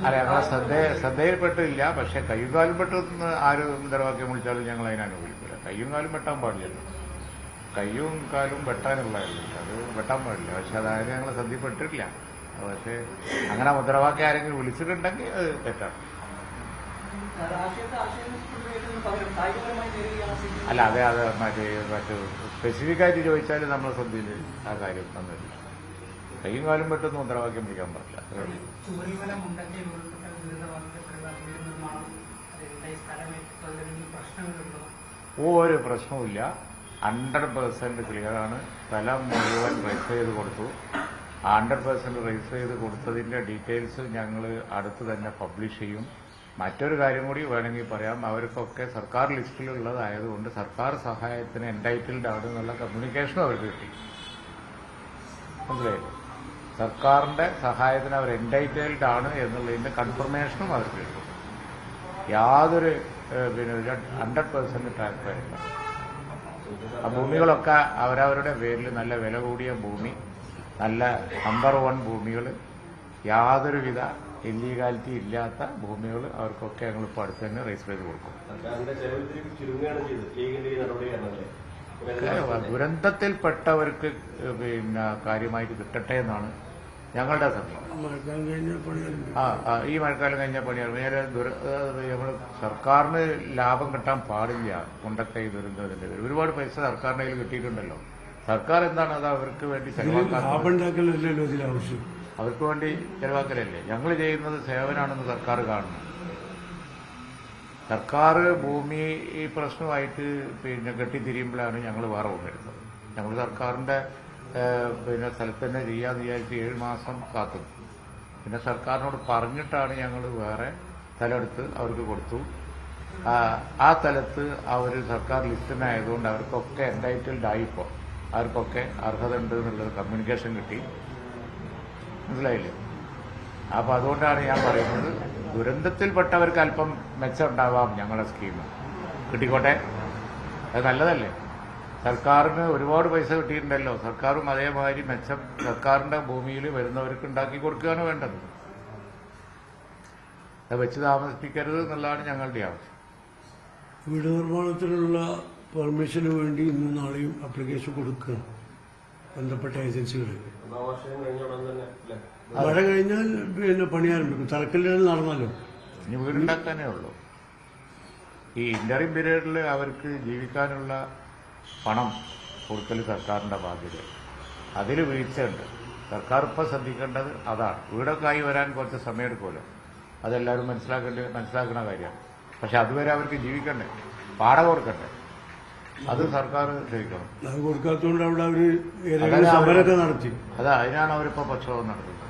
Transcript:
അല്ല, ഞങ്ങളെ ശ്രദ്ധയിൽപ്പെട്ടില്ല. പക്ഷെ കയ്യും കാലും പെട്ടെന്ന് ആര് മുദ്രാവാക്യം വിളിച്ചാലും ഞങ്ങൾ അതിനെ അനുകൂലിക്കില്ല. കയ്യും കാലും വെട്ടാൻ പാടില്ലല്ലോ. കയ്യും കാലും വെട്ടാനുള്ളതല്ല, അത് വെട്ടാൻ പാടില്ല. പക്ഷെ അതായത് ഞങ്ങൾ ശ്രദ്ധയിൽപ്പെട്ടിട്ടില്ല. പക്ഷെ അങ്ങനെ മുദ്രാവാക്യം ആരെങ്കിലും വിളിച്ചിട്ടുണ്ടെങ്കിൽ അത് തെറ്റാണ്. അല്ല, അത് മറ്റു സ്പെസിഫിക് ആയിട്ട് ചോദിച്ചാൽ നമ്മളെ ശ്രദ്ധയിൽ ആ കാര്യം തന്നില്ല. കയ്യും കാലും പെട്ടെന്ന് മുദ്രാവാക്യം വിളിക്കാൻ പാടില്ല. ഒരു പ്രശ്നവുമില്ല. 100% ക്ലിയറാണ്. സ്ഥലം മുഴുവൻ രജിസ്റ്റർ ചെയ്ത് കൊടുത്തു. 100% രജിസ്റ്റർ ചെയ്ത് കൊടുത്തതിന്റെ ഡീറ്റെയിൽസ് ഞങ്ങൾ അടുത്ത് തന്നെ പബ്ലിഷ് ചെയ്യും. മറ്റൊരു കാര്യം കൂടി വേണമെങ്കിൽ പറയാം. അവർക്കൊക്കെ സർക്കാർ ലിസ്റ്റിലുള്ളതായതുകൊണ്ട് സർക്കാർ സഹായത്തിന് എൻടൈറ്റിൽഡ് ആണ് എന്നുള്ള കമ്മ്യൂണിക്കേഷനും അവർക്ക് കിട്ടി. മനസ്സിലായില്ലേ? സർക്കാരിന്റെ സഹായത്തിന് അവർ എൻടൈറ്റിൽഡ് ആണ് എന്നുള്ളതിന്റെ കൺഫർമേഷനും അവർക്ക് കിട്ടും. യാതൊരു 100% ട്രാൻസ്പെറന്റ്. ആ ഭൂമികളൊക്കെ അവരവരുടെ പേരിൽ നല്ല വില കൂടിയ ഭൂമി, നല്ല നമ്പർ 1 ഭൂമികൾ, യാതൊരുവിധ ഇല്ലീഗാലിറ്റി ഇല്ലാത്ത ഭൂമികൾ അവർക്കൊക്കെ ഞങ്ങളിപ്പോൾ അടുത്ത് തന്നെ രജിസ്റ്റർ ചെയ്ത് കൊടുക്കും. ദുരന്തത്തിൽപ്പെട്ടവർക്ക് കാര്യമായിട്ട് കിട്ടട്ടെ എന്നാണ് ഞങ്ങളുടെ ശ്രമം. ഈ മഴക്കാലം കഴിഞ്ഞ പണിയാണ് നേരെ നമ്മൾ സർക്കാരിന് ലാഭം കിട്ടാൻ പാടില്ല. കൊണ്ടത്തെ ഈ ദുരന്തത്തിന്റെ പേര് ഒരുപാട് പൈസ സർക്കാരിന്റെ കയ്യിൽ കിട്ടിയിട്ടുണ്ടല്ലോ. സർക്കാർ എന്താണ് അത് അവർക്ക് വേണ്ടി ചെലവാക്കാൻ, അവർക്ക് വേണ്ടി ചെലവാക്കലല്ലേ. ഞങ്ങൾ ചെയ്യുന്നത് സേവനാണെന്ന് സർക്കാർ കാണുന്നു. സർക്കാർ ഭൂമി ഈ പ്രശ്നമായിട്ട് കെട്ടിത്തിരിയുമ്പോഴാണ് ഞങ്ങൾ വേറെ കൊണ്ടുവരുന്നത്. ഞങ്ങൾ സർക്കാരിന്റെ സ്ഥലത്ത് തന്നെ ചെയ്യാന്ന് വിചാരിച്ച് 7 മാസം കാത്തു. പിന്നെ സർക്കാരിനോട് പറഞ്ഞിട്ടാണ് ഞങ്ങൾ വേറെ സ്ഥലമെടുത്ത് അവർക്ക് കൊടുത്തു. ആ സ്ഥലത്ത് അവർ സർക്കാർ ലിസ്റ്റിനായതുകൊണ്ട് അവർക്കൊക്കെ എൻടൈറ്റിൽഡ് ആയിപ്പോ അവർക്കൊക്കെ അർഹത ഉണ്ട് എന്നുള്ളത് കമ്മ്യൂണിക്കേഷൻ കിട്ടി. മനസ്സിലായില്ലേ? അപ്പൊ അതുകൊണ്ടാണ് ഞാൻ പറയുന്നത്, ദുരന്തത്തിൽപ്പെട്ടവർക്ക് അല്പം മെച്ചമുണ്ടാവാം ഞങ്ങളുടെ സ്കീം. കിട്ടിക്കോട്ടെ, അത് നല്ലതല്ലേ. സർക്കാരിന് ഒരുപാട് പൈസ കിട്ടിയിട്ടുണ്ടല്ലോ. സർക്കാരും അതേമാതിരി മെച്ചം സർക്കാരിന്റെ ഭൂമിയിൽ വരുന്നവർക്ക് ഉണ്ടാക്കി കൊടുക്കുകയാണ് വേണ്ടത്. അത് വെച്ച് താമസിപ്പിക്കരുത് എന്നുള്ളതാണ് ഞങ്ങളുടെ ആവശ്യം. വീട് നിർമ്മാണത്തിനുള്ള പെർമിഷന് വേണ്ടി ഇന്നും നാളെയും അപ്ലിക്കേഷൻ കൊടുക്കുകയാണ് ബന്ധപ്പെട്ട ഏജൻസികളിൽ. മഴ കഴിഞ്ഞാൽ പിന്നെ പണി ആരംഭിക്കും. തലക്കല്ലിടൽ നടന്നല്ലോ. ഇനി വീടുണ്ടാക്കാനേ ഉള്ളൂ. ഈ ഇന്ററിം പീരീഡിൽ അവർക്ക് ജീവിക്കാനുള്ള പണം കൊടുക്കൽ സർക്കാരിന്റെ ബാധ്യത. അതിൽ വീഴ്ചയുണ്ട്. സർക്കാർ ഇപ്പം ശ്രദ്ധിക്കേണ്ടത് അതാണ്. വീടൊക്കെ ആയി വരാൻ കുറച്ച് സമയമെടുക്കുമല്ലോ, അതെല്ലാവരും മനസ്സിലാക്കുന്ന കാര്യമാണ്. പക്ഷെ അതുവരെ അവർക്ക് ജീവിക്കണ്ടേ, വാടക കൊടുക്കണ്ടേ, അത് സർക്കാർ ശ്രമിക്കണം. അത് കൊടുക്കാത്തതുകൊണ്ട് അവിടെ അവർ സമരമൊക്കെ നടത്തി. അതാ, അതിനാണ് അവരിപ്പോൾ പ്രക്ഷോഭം നടത്തുന്നത്.